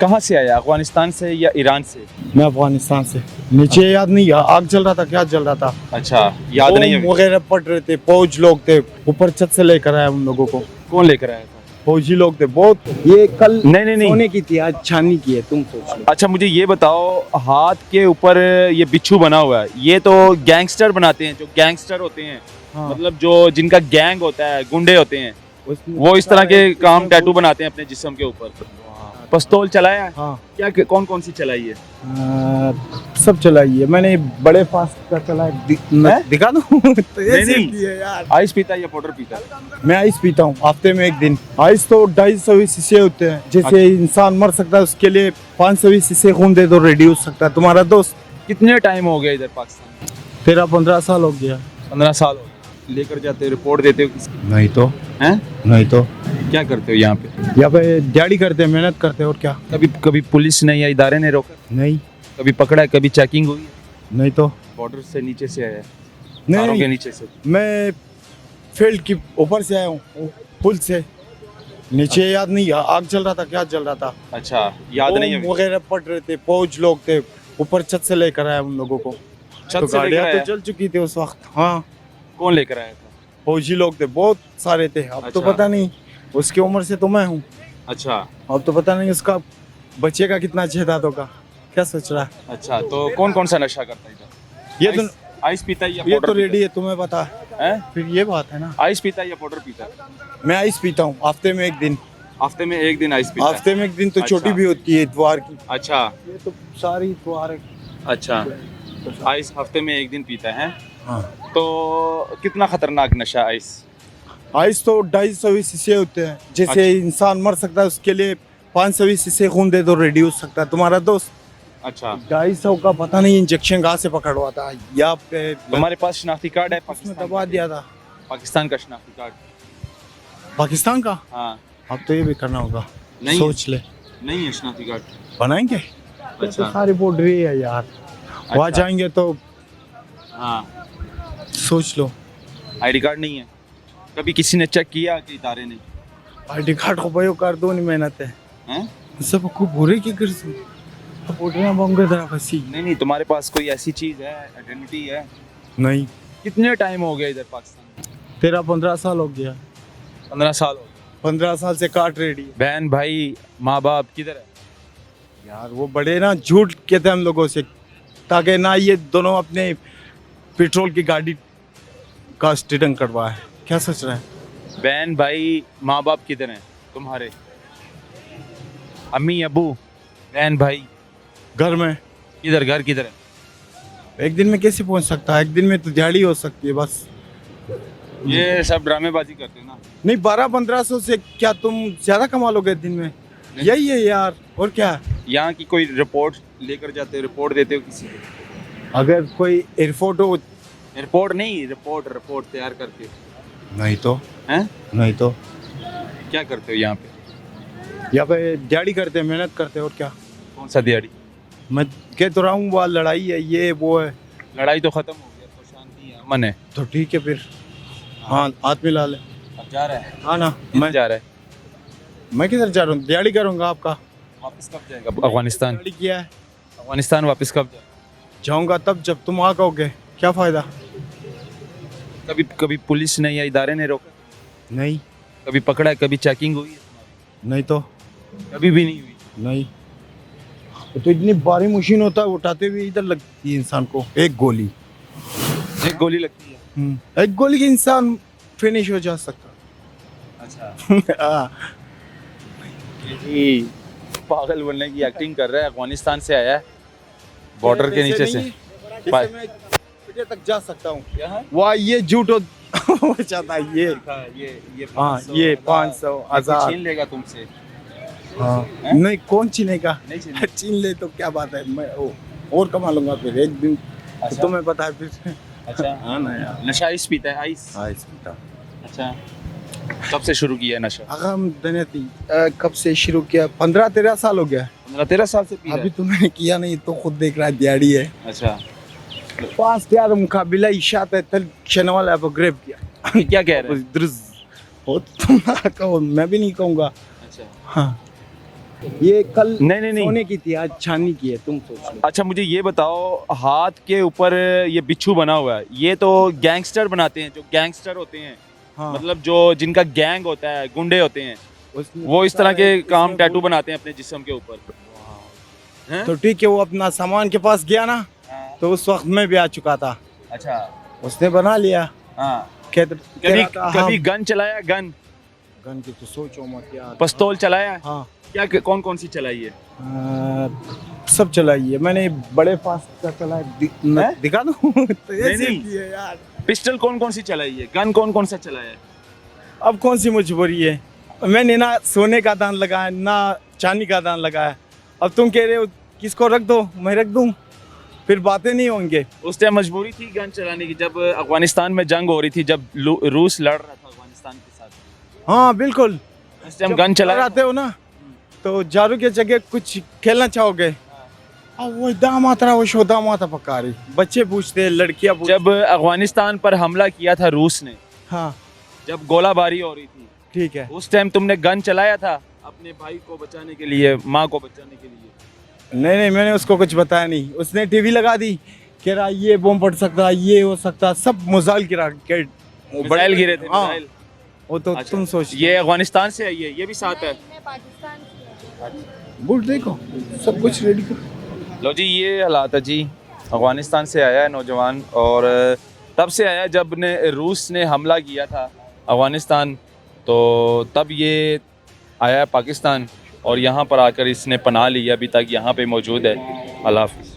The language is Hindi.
कहाँ से आया, अफगानिस्तान से या ईरान से? मैं अफगानिस्तान से। नीचे याद नहीं, आग जल रहा था, क्या जल रहा था? अच्छा, याद नहीं है? बम वगैरह पड़ रहे थे, फौज लोग थे, ऊपर छत से लेकर आया उन लोगों को। कौन लेकर आया था? फौजी लोग थे बहुत। ये कल नहीं। सोने की थी, आज छानी की है, तुम सोच लो। अच्छा मुझे ये बताओ, हाथ के ऊपर ये बिच्छू बना हुआ है, ये तो गैंगस्टर बनाते हैं, जो गैंगस्टर होते हैं, हाँ। मतलब जो जिनका गैंग होता है, गुंडे होते हैं, उसमें वो इस तरह के काम उसमें टैटू बनाते हैं अपने जिस्म के ऊपर। पिस्तौल चलाया है? हाँ। क्या कौन कौन सी चलाई है? सब चलाई है मैंने, बड़े फास्ट का चला है। दिखा दूं? तो ये नहीं। की है यार। आइस पीता है या पाउडर पीता है? मैं आइस पीता हूँ हफ्ते में एक दिन। आइस तो 250 शीशे होते हैं, जैसे इंसान मर सकता है उसके लिए 500 शीशे खून दे दो, रेडी हो सकता है। तुम्हारा दोस्त कितने टाइम हो गया इधर पाकिस्तान? 13-15 साल हो गया। 15 साल हो गए। लेकर जाते हो, रिपोर्ट देते हो किसी? नहीं तो। हैं? नहीं तो। क्या करते हो यहाँ पे? यहाँ पे दिहाड़ी करते हैं, मेहनत करते हैं, और क्या। कभी पुलिस ने या इदारे ने रोका? नहीं। कभी पकड़ा है, कभी चेकिंग हुई है? नहीं तो। बॉर्डर से नीचे से आया है? तारों के नहीं, नीचे से? मैं फील्ड की ऊपर से आया हूँ, पुल से। नीचे याद नहीं, आग जल रहा था, क्या जल रहा था? अच्छा, याद नहीं है? बम वगैरह पड़ रहे थे, फौज लोग थे, ऊपर छत से लेकर आया उन लोगों को। छत तो से लेकर गाड़ियाँ आया? तो जल चुकी थी उस वक्त। हाँ, कौन लेकर आया था? फौजी लोग थे, बहुत सारे थे। अब तो अच्छा। पता नहीं, उसकी उम्र से तो मैं हूँ। अच्छा। अब तो पता नहीं उसका बच्चे का कितना दांतों का, क्या सोच रहा है? अच्छा, तो कौन कौन सा नशा करता है इधर? ये तो आइस पीता है या ये पाउडर तो पीता रेडी है, तुम्हें पता है? फिर ये बात है ना। आइस पीता है या पाउडर पीता है? मैं आइस पीता हूँ हफ्ते में एक दिन। हफ्ते में एक दिन आइस पीता है? हफ्ते में एक दिन तो अच्छा। छोटी भी होती है इतवार की। अच्छा। ये तो सारी इतवार है। अच्छा, आइस हफ्ते में एक दिन पीता है? हाँ। तो कितना खतरनाक नशा आइस? आइस तो 250 शीशे होते हैं, जैसे अच्छा। इंसान मर सकता है उसके लिए 500 शीशे खून दे दो, रेडी हो सकता है। तुम्हारा दोस्त अच्छा, 250 का पता नहीं इंजेक्शन कहाँ से पकड़वा था, या पे तुम्हारे पास शनाख्ती कार्ड है उसमें पाकिस्तान दबा का? दिया था। पाकिस्तान का शनाख्ती कार्ड? पाकिस्तान का? हाँ। अब तो ये भी करना होगा। नहीं। सोच ले, नहीं है शनाख्ती कार्ड? बनाएंगे। अच्छा। तो सारी बॉर्डर ही है यार, वहाँ अच्छा। जाएंगे तो हाँ। सोच लो। आईडी कार्ड नहीं है? कभी किसी ने चेक किया कि इदारे ने? आईडी कार्ड को उपयोग कर दो, नहीं मेहनत है हैं? सब को बुरे की कर सो पोटना बंगे तरह फंसी। नहीं, तुम्हारे पास कोई ऐसी चीज है, आइडेंटिटी है? नहीं। कितने टाइम हो गया इधर पाकिस्तान? 13-15 साल हो गया। 15 साल हो गए। 15 साल से काट रेडी है। बहन भाई माँ बाप किधर है? यार वो बड़े ना झूठ कहते हैं हम लोगों से, ताकि ना ये दोनों अपने पेट्रोल की गाड़ी का स्टेटन करवाए। क्या सोच रहे हैं? बहन भाई माँ बाप किधर हैं तुम्हारे? अम्मी अबू बहन भाई घर में। किधर? घर किधर है? एक दिन में कैसे पहुंच सकता है? एक दिन में तो दिहाड़ी हो सकती है बस। ये सब ड्रामेबाजी करते हैं ना? नहीं, 1200-1500 से क्या तुम ज्यादा कमा लोगे दिन में? यही है यार, और क्या। यहाँ की कोई रिपोर्ट लेकर जाते हो, रिपोर्ट देते हो किसी को? अगर कोई एयरपोर्ट हो। रिपोर्ट नहीं, रिपोर्ट तैयार करके? नहीं तो। हैं? नहीं तो। क्या करते हो यहाँ पे? यहाँ पे दिहाड़ी करते हैं, मेहनत करते हैं, और क्या। कौन सा दिहाड़ी? मैं कह तो रहा हूँ, वह लड़ाई है, ये वो है। लड़ाई तो खत्म हो गया, तो शांति है, अमन है। तो ठीक है फिर। हाँ, हाथ मिला ले। अब जा रहा है? हाँ ना। मैं जा रहा है? मैं किधर जा रहा हूँ? दिहाड़ी करूँगा आपका। वापस कब जाएगा अफगानिस्तान? दिहाड़ी किया है। अफगानिस्तान वापस कब जाएगा? जाऊँगा तब जब तुम आ कहोगे। क्या फायदा? कभी पुलिस ने या इदारे ने रोका? नहीं। कभी पकड़ा है, कभी चेकिंग हुई है तुम्हारी? नहीं तो। कभी भी नहीं हुई? नहीं। तो इतनी भारी मशीन होता है, उठाते हुए इधर लगती है इंसान को एक गोली। एक गोली लगती है? एक गोली के इंसान फिनिश हो जा सकता। अच्छा। हाँ। ये पागल बनने की एक्टिंग कर रहा है, अफगानिस्तान से आया है, बॉर्डर के नीचे से। मैं पीछे तक जा सकता हूँ। क्या है? वाह, ये झूठ हो चाहता है ये। ये हाँ, ये 500 1000 छीन लेगा तुमसे। हाँ। हैं? नहीं, कौन छीनेगा? नहीं छीनेगा। छीन ले तो क्या बात है, मैं और कमा लूंगा फिर एक दिन। अच्छा। तो तुम्हें पता है फिर। अच्छा। हाँ ना यार। नशा आइस पीता है? आइस? आइस पीता। अच्छा, कब से शुरू किया है नशा? हम दनती कब से शुरू किया? 15-13 साल हो गया। 15-13 साल से पी रहा अभी है? तुमने किया नहीं तो खुद देख रहा है, दिहाड़ी है। अच्छा। पास यार मुकाबिला इशात है तल शनवाल अब ग्रेब किया। क्या कह रहे हैं? द्रुज हो तुम ना कहो, मैं भी नहीं कहूँगा। अच्छा। हाँ। ये कल नहीं। सोने की थी, आज चांदी की है, तुम सोच लो। अच्छा मुझे ये बताओ, हाथ के ऊपर ये बिच्छू बना हुआ है, ये तो गैंगस्टर बनाते हैं, जो गैंगस्टर होते हैं, हाँ, मतलब जो जिनका गैंग होता है, गुंडे होते हैं, उसने वो इस तरह के इसमें काम टैटू बोल- बनाते हैं अपने जिस्म के ऊपर। हैं? तो ठीक है, वो अपना सामान के पास गया ना, हाँ, तो उस वक्त मैं भी आ चुका था, अच्छा उसने बना लिया। हाँ। कह कभी रहा था, कभी हाँ, गन चलाया, गन गन की तो सोचो मत यार। पिस्तौल चलाया, हाँ, क्या कौन कौन सी चलाई है? सब चलाई है मैंने, बड़े पास का चलाया, हैं? दिखा दूँ तो ऐसे नहीं। की है यार। पिस्टल कौन कौन सी चलाई है, गन कौन कौन सा चलाया है? अब कौन सी मजबूरी है, मैंने ना सोने का दान लगाया ना चांदी का दान लगाया, अब तुम कह रहे हो किसको रख दो, मैं रख दूं, फिर बातें नहीं होंगे। उस टाइम मजबूरी थी गन चलाने की, जब अफगानिस्तान में जंग हो रही थी, जब रूस लड़ रहा था अफगानिस्तान के साथ, हाँ बिल्कुल, उस टाइम गन चलाया आते हो ना, तो जारू के जगह कुछ खेलना चाहोगे, अब वो दाम आता रहा, वो शोदाम आता पका रही, बच्चे पूछते हैं, लड़कियां पूछती। जब अफगानिस्तान पर हमला किया था रूस ने, हाँ जब गोलाबारी हो रही थी, ठीक है, उस टाइम तुमने गन चलाया था अपने भाई को बचाने के लिए, माँ को बचाने के लिए? नहीं मैंने उसको कुछ बताया नहीं, उसने टीवी लगा दी, कह रहा ये बम फट सकता, ये हो सकता, सब मुजाल गिरा के मिसाइल गिरे थे, हाँ, मिसाइल। वो तो अच्छा, तुम सोच, ये अफगानिस्तान से आई है, ये भी साथ है? मैं पाकिस्तान से हूँ। बुल देखो सब कुछ रेडी करो। लो जी, ये हालात है जी, अफगानिस्तान से आया है नौजवान, और तब से आया जब ने रूस ने हमला किया था अफगानिस्तान, तो तब ये आया है पाकिस्तान, और यहाँ पर आकर इसने पनाह ली, अभी तक यहाँ पे मौजूद है। अल्लाह हाफ़िज़।